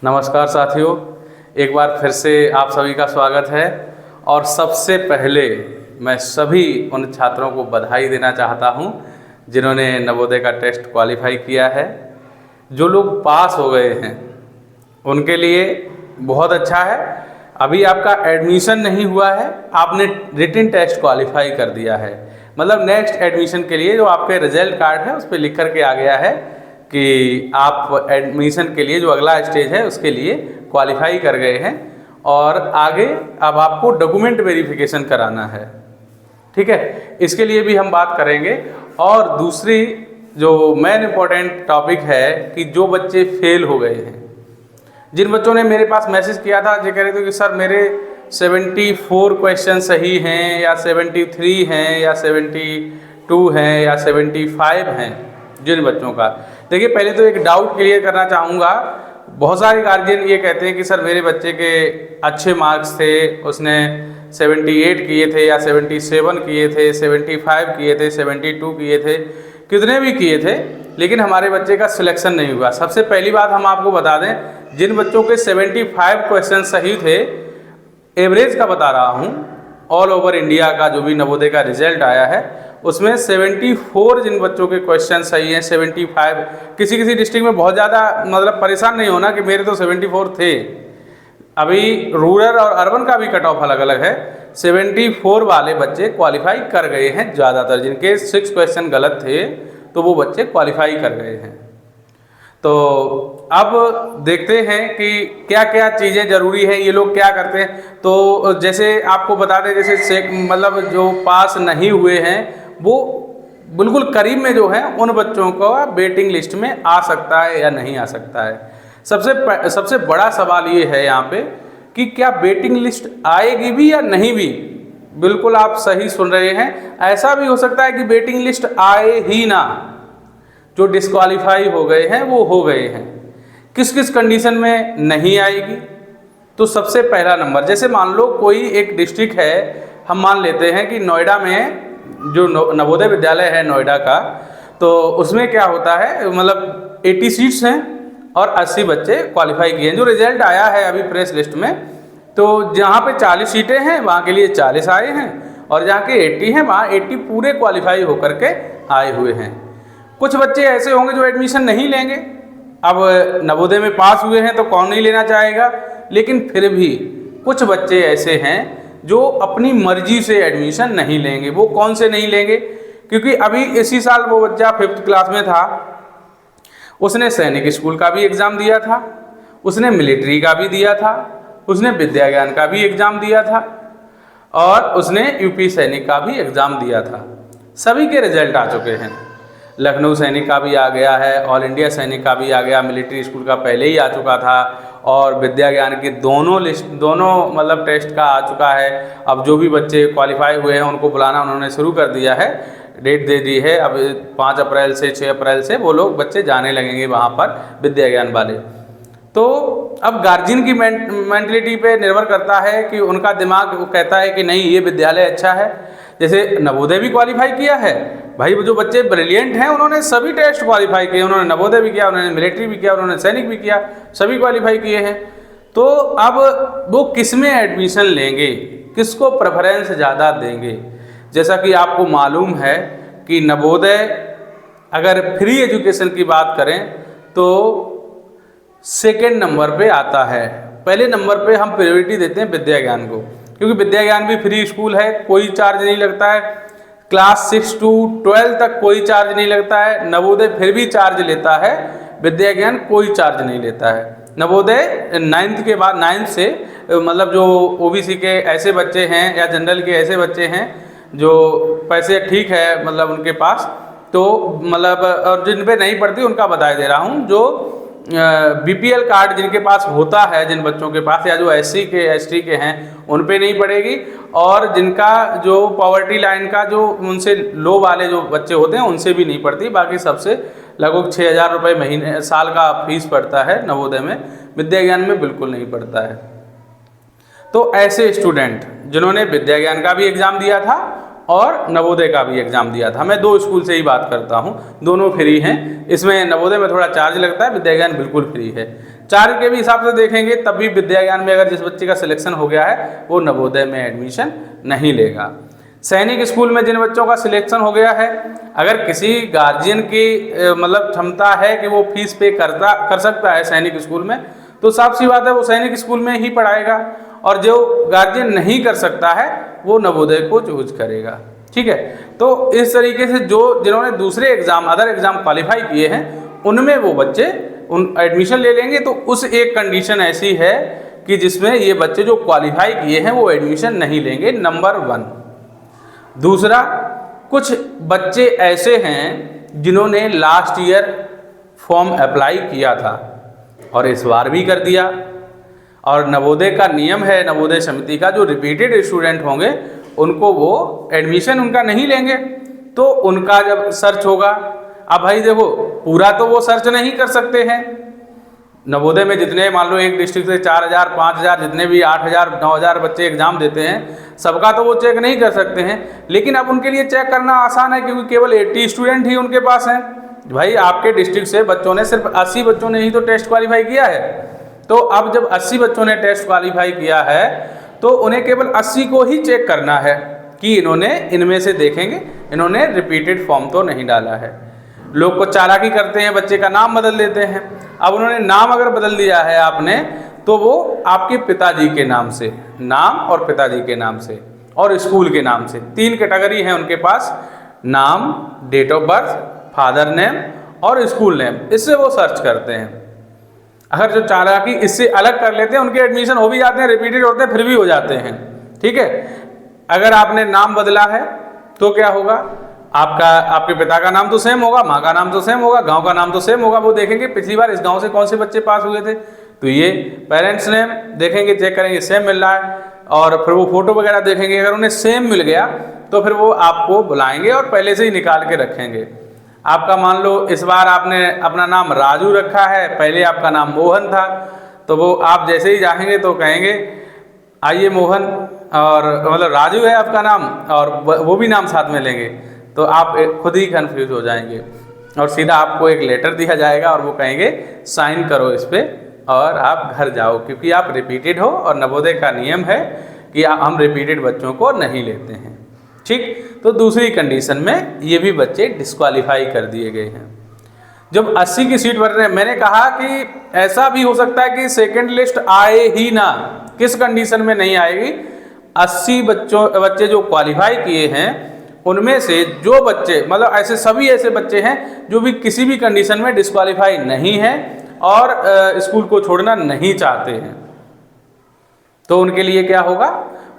नमस्कार साथियों, एक बार फिर से आप सभी का स्वागत है। और सबसे पहले मैं सभी उन छात्रों को बधाई देना चाहता हूं जिन्होंने नवोदय का टेस्ट क्वालिफाई किया है। जो लोग पास हो गए हैं उनके लिए बहुत अच्छा है। अभी आपका एडमिशन नहीं हुआ है, आपने रिटन टेस्ट क्वालिफाई कर दिया है, मतलब नेक्स्ट एडमिशन के लिए जो आपके रिजल्ट कार्ड है उस पर लिख कर के आ गया है कि आप एडमिशन के लिए जो अगला स्टेज है उसके लिए क्वालिफाई कर गए हैं। और आगे अब आपको डॉक्यूमेंट वेरिफिकेशन कराना है, ठीक है, इसके लिए भी हम बात करेंगे। और दूसरी जो मेन इम्पोर्टेंट टॉपिक है कि जो बच्चे फेल हो गए हैं, जिन बच्चों ने मेरे पास मैसेज किया था, जो कह रहे थे कि सर मेरे 74 क्वेश्चन सही हैं या 73 हैं या 72 हैं या 75 हैं, जिन बच्चों का, देखिए पहले तो एक डाउट क्लियर करना चाहूँगा। बहुत सारे गार्जियन ये कहते हैं कि सर मेरे बच्चे के अच्छे मार्क्स थे, उसने 78 किए थे या 77 किए थे, 75 किए थे, 72 किए थे, कितने भी किए थे, लेकिन हमारे बच्चे का सिलेक्शन नहीं हुआ। सबसे पहली बात हम आपको बता दें, जिन बच्चों के 75 क्वेश्चन सही थे, एवरेज का बता रहा हूँ, ऑल ओवर इंडिया का जो भी नवोदय का रिजल्ट आया है उसमें 74 जिन बच्चों के क्वेश्चन सही हैं, 75, किसी किसी डिस्ट्रिक्ट में बहुत ज़्यादा, मतलब परेशान नहीं होना कि मेरे तो 74 थे। अभी रूरल और अर्बन का भी कट ऑफ अलग अलग है। 74 वाले बच्चे क्वालिफाई कर गए हैं ज़्यादातर, जिनके 6 क्वेश्चन गलत थे तो वो बच्चे क्वालिफाई कर गए हैं। तो अब देखते हैं कि क्या क्या चीज़ें ज़रूरी है, ये लोग क्या करते हैं। तो जैसे आपको बता दें, जैसे मतलब जो पास नहीं हुए हैं वो बिल्कुल करीब में जो है उन बच्चों को वेटिंग लिस्ट में आ सकता है या नहीं आ सकता है। सबसे बड़ा सवाल ये है यहाँ पे कि क्या वेटिंग लिस्ट आएगी भी या नहीं भी। बिल्कुल आप सही सुन रहे हैं, ऐसा भी हो सकता है कि वेटिंग लिस्ट आए ही ना, जो डिस्क्वालीफाई हो गए हैं वो हो गए हैं। किस किस कंडीशन में नहीं आएगी, तो सबसे पहला नंबर, जैसे मान लो कोई एक डिस्ट्रिक्ट है, हम मान लेते हैं कि नोएडा में जो नवोदय विद्यालय है नोएडा का, तो उसमें क्या होता है, मतलब 80 सीट्स हैं और 80 बच्चे क्वालिफाई किए हैं। जो रिजल्ट आया है अभी प्रेस लिस्ट में, तो जहाँ पे 40 सीटें हैं वहाँ के लिए 40 आए हैं, और जहाँ के 80 हैं वहाँ 80 पूरे क्वालिफाई होकर के आए हुए हैं। कुछ बच्चे ऐसे होंगे जो एडमिशन नहीं लेंगे। अब नवोदय में पास हुए हैं तो कौन नहीं लेना चाहेगा, लेकिन फिर भी कुछ बच्चे ऐसे हैं जो अपनी मर्जी से एडमिशन नहीं लेंगे। वो कौन से नहीं लेंगे, क्योंकि अभी इसी साल वो बच्चा 5th क्लास में था, उसने सैनिक स्कूल का भी एग्ज़ाम दिया था, उसने मिलिट्री का भी दिया था, उसने विद्या ज्ञान का भी एग्ज़ाम दिया था, और उसने यूपी सैनिक का भी एग्ज़ाम दिया था। सभी के रिजल्ट आ चुके हैं। लखनऊ सैनिक का भी आ गया है, ऑल इंडिया सैनिक का भी आ गया, मिलिट्री स्कूल का पहले ही आ चुका था, और विद्या ज्ञान की दोनों मतलब टेस्ट का आ चुका है। अब जो भी बच्चे क्वालिफाई हुए हैं उनको बुलाना उन्होंने शुरू कर दिया है, डेट दे दी है। अब 5 अप्रैल से 6 अप्रैल से वो लोग बच्चे जाने लगेंगे वहाँ पर, विद्या ज्ञान वाले। तो अब गार्जियन की मेंटलिटी पे निर्भर करता है कि उनका दिमाग कहता है कि नहीं ये विद्यालय अच्छा है। जैसे नवोदय भी क्वालिफाई किया है भाई, जो बच्चे ब्रिलियंट हैं उन्होंने सभी टेस्ट क्वालिफाई किए, उन्होंने नवोदय भी किया, उन्होंने मिलिट्री भी किया, उन्होंने सैनिक भी किया, सभी क्वालिफाई किए हैं। तो अब वो किस में एडमिशन लेंगे, किसको प्रेफरेंस ज़्यादा देंगे। जैसा कि आपको मालूम है कि नवोदय अगर फ्री एजुकेशन की बात करें तो सेकेंड नंबर पे आता है। पहले नंबर पे हम प्रायोरिटी देते हैं विद्या ज्ञान को, क्योंकि विद्या ज्ञान भी फ्री स्कूल है, कोई चार्ज नहीं लगता है। क्लास 6 to 12 तक कोई चार्ज नहीं लगता है। नवोदय फिर भी चार्ज लेता है, विद्या ज्ञान कोई चार्ज नहीं लेता है। नवोदय 9th के बाद 9th से, मतलब जो ओबीसी के ऐसे बच्चे हैं या जनरल के ऐसे बच्चे हैं जो पैसे ठीक है मतलब उनके पास, तो मतलब और जिन पे नहीं पड़ती उनका बता दे रहा हूँ, जो बीपीएल कार्ड जिनके पास होता है, जिन बच्चों के पास, या जो एससी के एसटी के हैं उन पे नहीं पड़ेगी, और जिनका जो पॉवर्टी लाइन का जो उनसे लो वाले जो बच्चे होते हैं उनसे भी नहीं पड़ती। बाकी सबसे लगभग 6,000 रुपये महीने साल का फीस पड़ता है नवोदय में, विद्या ज्ञान में बिल्कुल नहीं पड़ता है। तो ऐसे स्टूडेंट जिन्होंने विद्या ज्ञान का भी एग्ज़ाम दिया था और नवोदय का भी एग्ज़ाम दिया था। मैं 2 स्कूल से ही बात करता हूँ, दोनों फ्री हैं। इसमें नवोदय में थोड़ा चार्ज लगता है, विद्या ज्ञान बिल्कुल फ्री है। चार्ज के भी हिसाब से देखेंगे तब भी विद्या ज्ञान में अगर जिस बच्चे का सिलेक्शन हो गया है वो नवोदय में एडमिशन नहीं लेगा। सैनिक स्कूल में जिन बच्चों का सिलेक्शन हो गया है, अगर किसी गार्जियन की मतलब क्षमता है कि वो फीस पे कर सकता है सैनिक स्कूल में, तो साफ सी बात है वो सैनिक स्कूल में ही पढ़ाएगा, और जो गार्जियन नहीं कर सकता है वो नवोदय को चूज करेगा। ठीक है, तो इस तरीके से जिन्होंने दूसरे एग्जाम अदर एग्जाम क्वालिफाई किए हैं उनमें वो बच्चे उन एडमिशन ले लेंगे। तो उस एक कंडीशन ऐसी है कि जिसमें ये बच्चे जो क्वालिफाई किए हैं वो एडमिशन नहीं लेंगे, नंबर 1। दूसरा, कुछ बच्चे ऐसे हैं जिन्होंने लास्ट ईयर फॉर्म अप्लाई किया था और इस बार भी कर दिया, और नवोदय का नियम है, नवोदय समिति का, जो रिपीटेड स्टूडेंट होंगे उनको वो एडमिशन उनका नहीं लेंगे। तो उनका जब सर्च होगा, अब भाई देखो पूरा तो वो सर्च नहीं कर सकते हैं। नवोदय में जितने मान लो एक डिस्ट्रिक्ट से 4000, 5000, जितने भी 8000, 9000 बच्चे एग्जाम देते हैं, सबका तो वो चेक नहीं कर सकते हैं। लेकिन अब उनके लिए चेक करना आसान है क्योंकि केवल 80 स्टूडेंट ही उनके पास हैं। भाई आपके डिस्ट्रिक्ट से बच्चों ने सिर्फ 80 बच्चों ने ही तो टेस्ट क्वालिफाई किया है। तो अब जब 80 बच्चों ने टेस्ट क्वालिफाई किया है तो उन्हें केवल 80 को ही चेक करना है कि इन्होंने इनमें से देखेंगे इन्होंने रिपीटेड फॉर्म तो नहीं डाला है। लोग को चालाकी करते हैं, बच्चे का नाम बदल देते हैं। अब उन्होंने नाम अगर बदल दिया है आपने, तो वो आपके पिताजी के नाम से, नाम और पिताजी के नाम से और स्कूल के नाम से, 3 कैटेगरी है उनके पास, नाम, date of birth, father name और स्कूल नेम। इससे वो सर्च करते हैं। अगर जो चालाकी इससे अलग कर लेते हैं उनके एडमिशन हो भी जाते हैं, रिपीटेड होते हैं, फिर भी हो जाते हैं। ठीक है, अगर आपने नाम बदला है तो क्या होगा, आपके पिता का नाम तो सेम होगा, माँ का नाम तो सेम होगा, गांव का नाम तो सेम होगा। वो देखेंगे पिछली बार इस गांव से कौन से बच्चे पास हुए थे, तो ये पेरेंट्स नेम देखेंगे, चेक करेंगे सेम मिल रहा है, और फिर वो फोटो वगैरह देखेंगे। अगर उन्हें सेम मिल गया तो फिर वो आपको बुलाएंगे और पहले से ही निकाल के रखेंगे। आपका मान लो इस बार आपने अपना नाम राजू रखा है, पहले आपका नाम मोहन था, तो वो आप जैसे ही जाएंगे तो कहेंगे आइए मोहन, और मतलब राजू है आपका नाम और वो भी नाम साथ में लेंगे, तो आप खुद ही कंफ्यूज हो जाएंगे और सीधा आपको एक लेटर दिया जाएगा और वो कहेंगे साइन करो इस पर और आप घर जाओ, क्योंकि आप रिपीटेड हो और नवोदय का नियम है कि हम रिपीटेड बच्चों को नहीं लेते हैं। ठीक, तो दूसरी कंडीशन में ये भी बच्चे डिस्क्वालीफाई कर दिए गए हैं। जब 80 की सीट भर रहे हैं, मैंने कहा कि ऐसा भी हो सकता है कि सेकंड लिस्ट आए ही ना। किस कंडीशन में नहीं आएगी, 80 बच्चे जो क्वालिफाई किए हैं उनमें से जो बच्चे, मतलब ऐसे सभी ऐसे बच्चे हैं जो भी किसी भी कंडीशन में डिस्क्वालीफाई नहीं है और स्कूल को छोड़ना नहीं चाहते हैं, तो उनके लिए क्या होगा,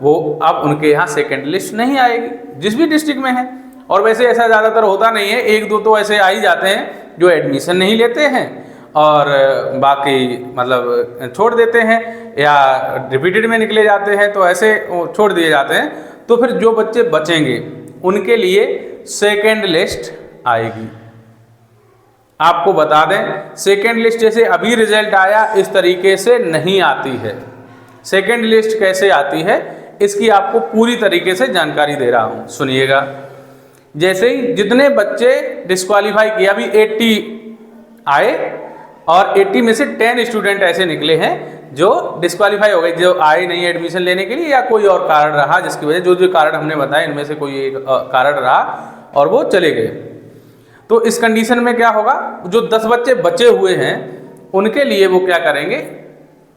वो अब उनके यहाँ सेकंड लिस्ट नहीं आएगी जिस भी डिस्ट्रिक्ट में है। और वैसे ऐसा ज़्यादातर होता नहीं है, 1-2 तो ऐसे आ ही जाते हैं जो एडमिशन नहीं लेते हैं और बाकी मतलब छोड़ देते हैं या रिपीटेड में निकले जाते हैं, तो ऐसे छोड़ दिए जाते हैं। तो फिर जो बच्चे बचेंगे उनके लिए सेकंड लिस्ट आएगी। आपको बता दें, सेकंड लिस्ट जैसे अभी रिजल्ट आया इस तरीके से नहीं आती है। सेकंड लिस्ट कैसे आती है इसकी आपको पूरी तरीके से जानकारी दे रहा हूं, सुनिएगा। जैसे ही जितने बच्चे डिस्क्वालीफाई किए, अभी 80 आए और 80 में से 10 स्टूडेंट ऐसे निकले हैं जो डिस्क्वालीफाई हो गए, जो आए नहीं एडमिशन लेने के लिए या कोई और कारण रहा जिसकी वजह, जो कारण हमने बताया इनमें से कोई एक कारण रहा और वो चले गए। तो इस कंडीशन में क्या होगा, जो 10 बच्चे बचे हुए हैं उनके लिए वो क्या करेंगे,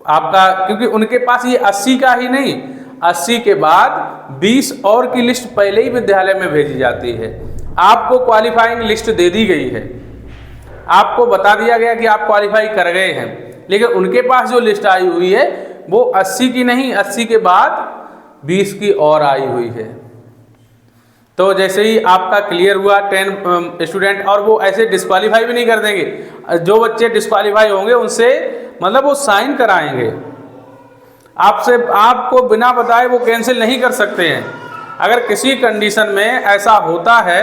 आपका क्योंकि उनके पास ये 80 का ही नहीं, 80 के बाद 20 और की लिस्ट पहले ही विद्यालय में भेजी जाती है। आपको क्वालिफाइंग लिस्ट दे दी गई है, आपको बता दिया गया कि आप क्वालिफाई कर गए हैं, लेकिन उनके पास जो लिस्ट आई हुई है वो 80 की नहीं, 80 के बाद 20 की और आई हुई है। तो जैसे ही आपका क्लियर हुआ 10 स्टूडेंट, और वो ऐसे डिस्क्वालीफाई भी नहीं कर देंगे, जो बच्चे डिस्क्वालीफाई होंगे उनसे मतलब वो साइन कराएंगे आपसे, आपको बिना बताए वो कैंसिल नहीं कर सकते हैं। अगर किसी कंडीशन में ऐसा होता है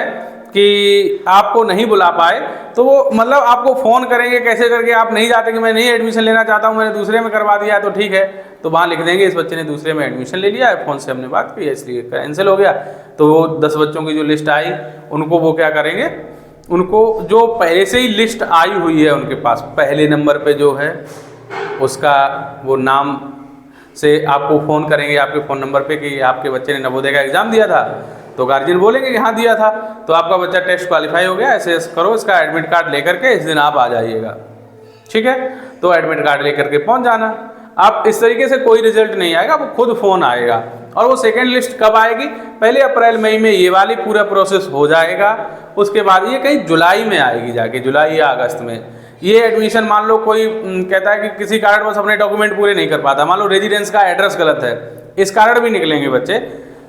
कि आपको नहीं बुला पाए तो वो मतलब आपको फ़ोन करेंगे कैसे करके, आप नहीं जाते कि मैं नहीं एडमिशन लेना चाहता हूँ, मैंने दूसरे में करवा दिया है, तो ठीक है, तो वहाँ लिख देंगे इस बच्चे ने दूसरे में एडमिशन ले लिया है, फ़ोन से हमने बात की है इसलिए कैंसिल हो गया। तो वो 10 बच्चों की जो लिस्ट आई उनको वो क्या करेंगे, उनको जो पहले से ही लिस्ट आई हुई है उनके पास पहले नंबर पे जो है उसका वो नाम से आपको फ़ोन करेंगे आपके फ़ोन नंबर पे कि आपके बच्चे ने नवोदय का एग्ज़ाम दिया था, तो गार्जियन बोलेंगे कि हाँ दिया था, तो आपका बच्चा टेस्ट क्वालिफाई हो गया, ऐसे करो, इसका एडमिट कार्ड लेकर के इस दिन आप आ जाइएगा, ठीक है। तो एडमिट कार्ड लेकर के पहुँच जाना। आप इस तरीके से कोई रिजल्ट नहीं आएगा, वो खुद फ़ोन आएगा। और वो सेकेंड लिस्ट कब आएगी, पहले अप्रैल मई में ये वाली पूरा प्रोसेस हो जाएगा, उसके बाद ये कहीं जुलाई में आएगी जाके, जुलाई या अगस्त में। ये एडमिशन मान लो कोई कहता है कि किसी कारण बस अपने डॉक्यूमेंट पूरे नहीं कर पाता, मान लो रेजिडेंस का एड्रेस गलत है, इस कारण भी निकलेंगे बच्चे।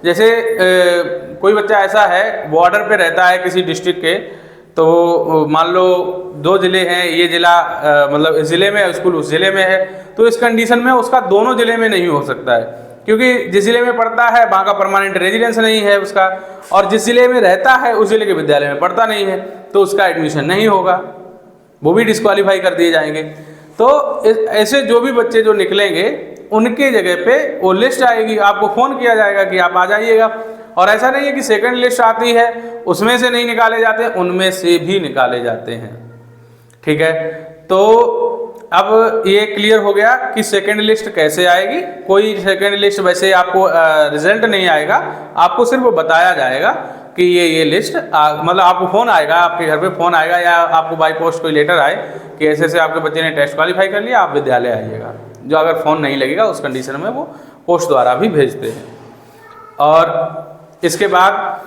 जैसे कोई बच्चा ऐसा है बॉर्डर पे रहता है किसी डिस्ट्रिक्ट के, तो मान लो 2 ज़िले हैं, ये ज़िला मतलब इस ज़िले में स्कूल उस ज़िले में है, तो इस कंडीशन में उसका दोनों ज़िले में नहीं हो सकता है, क्योंकि जिस ज़िले में पढ़ता है वहाँ का परमानेंट रेजिडेंस नहीं है उसका, और जिस ज़िले में रहता है उस ज़िले के विद्यालय में पढ़ता नहीं है, तो उसका एडमिशन नहीं होगा, वो भी डिस्क्वालीफाई कर दिए जाएंगे। तो ऐसे जो भी बच्चे जो निकलेंगे उनके जगह पे वो लिस्ट आएगी, आपको फ़ोन किया जाएगा कि आप आ जाइएगा। और ऐसा नहीं है कि सेकंड लिस्ट आती है उसमें से नहीं निकाले जाते, उनमें से भी निकाले जाते हैं, ठीक है। तो अब ये क्लियर हो गया कि सेकंड लिस्ट कैसे आएगी। कोई सेकंड लिस्ट वैसे आपको रिजल्ट नहीं आएगा, आपको सिर्फ बताया जाएगा कि ये लिस्ट मतलब आपको फ़ोन आएगा, आपके घर पे फ़ोन आएगा या आपको बाई पोस्ट कोई लेटर आए कि ऐसे ऐसे आपके बच्चे ने टेस्ट क्वालिफाई कर लिया, आप विद्यालय आइएगा। जो अगर फ़ोन नहीं लगेगा उस कंडीशन में वो पोस्ट द्वारा भी भेजते हैं। और इसके बाद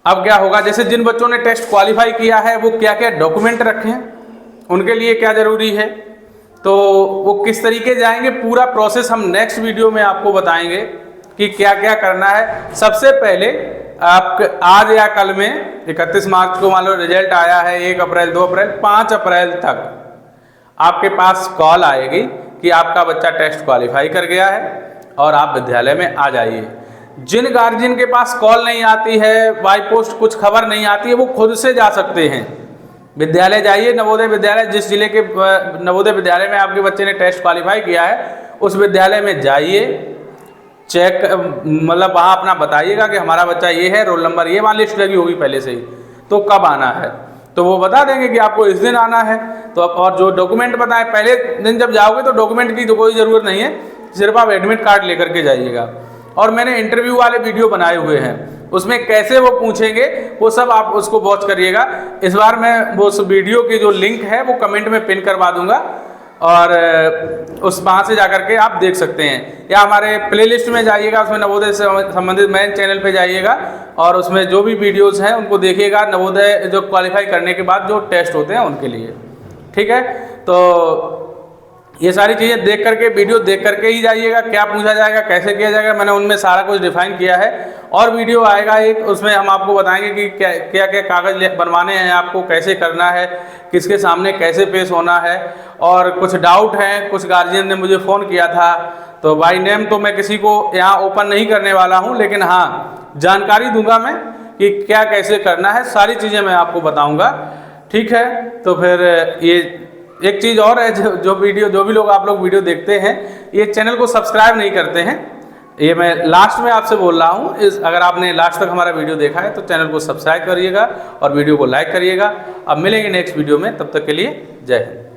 अब क्या होगा, जैसे जिन बच्चों ने टेस्ट क्वालिफाई किया है वो क्या क्या डॉक्यूमेंट रखें, उनके लिए क्या ज़रूरी है, तो वो किस तरीके जाएंगे, पूरा प्रोसेस हम नेक्स्ट वीडियो में आपको बताएंगे कि क्या क्या करना है। सबसे पहले आप आज या कल में 31 मार्च को मान लो रिजल्ट आया है, 1 अप्रैल 2 अप्रैल 5 अप्रैल तक आपके पास कॉल आएगी कि आपका बच्चा टेस्ट क्वालिफाई कर गया है और आप विद्यालय में आ जाइए। जिन गार्जियन के पास कॉल नहीं आती है, बाई पोस्ट कुछ खबर नहीं आती है, वो खुद से जा सकते हैं विद्यालय। जाइए नवोदय विद्यालय, जिस जिले के नवोदय विद्यालय में आपके बच्चे ने टेस्ट क्वालिफाई किया है उस विद्यालय में जाइए, चेक मतलब वहाँ अपना बताइएगा कि हमारा बच्चा ये है, रोल नंबर ये, वहाँ लिस्ट लगी होगी पहले से ही, तो कब आना है तो वो बता देंगे कि आपको इस दिन आना है। तो और जो डॉक्यूमेंट बताएं, पहले दिन जब जाओगे तो डॉक्यूमेंट की तो कोई ज़रूरत नहीं है, सिर्फ आप एडमिट कार्ड लेकर के जाइएगा। और मैंने इंटरव्यू वाले वीडियो बनाए हुए हैं, उसमें कैसे वो पूछेंगे वो सब आप उसको वॉच करिएगा। इस बार मैं वो उस वीडियो की जो लिंक है वो कमेंट में पिन करवा दूंगा और उस वहाँ से जाकर के आप देख सकते हैं, या हमारे प्लेलिस्ट में जाइएगा, उसमें नवोदय से संबंधित मेन चैनल पे जाइएगा और उसमें जो भी वीडियोस हैं उनको देखिएगा, नवोदय जो क्वालिफाई करने के बाद जो टेस्ट होते हैं उनके लिए, ठीक है। तो ये सारी चीज़ें देख करके, वीडियो देख करके ही जाइएगा, क्या पूछा जाएगा, कैसे किया जाएगा, मैंने उनमें सारा कुछ डिफाइन किया है। और वीडियो आएगा एक, उसमें हम आपको बताएंगे कि क्या क्या कागज़ बनवाने हैं आपको, कैसे करना है, किसके सामने कैसे पेश होना है। और कुछ डाउट हैं, कुछ गार्जियन ने मुझे फ़ोन किया था, तो बाय नेम तो मैं किसी को यहाँ ओपन नहीं करने वाला हूँ, लेकिन हाँ जानकारी दूंगा मैं कि क्या कैसे करना है, सारी चीज़ें मैं आपको बताऊँगा, ठीक है। तो फिर ये एक चीज़ और है, जो भी लोग आप लोग वीडियो देखते हैं ये चैनल को सब्सक्राइब नहीं करते हैं, ये मैं लास्ट में आपसे बोल रहा हूँ, अगर आपने लास्ट तक हमारा वीडियो देखा है तो चैनल को सब्सक्राइब करिएगा और वीडियो को लाइक करिएगा। अब मिलेंगे नेक्स्ट वीडियो में, तब तक के लिए जय हिंद।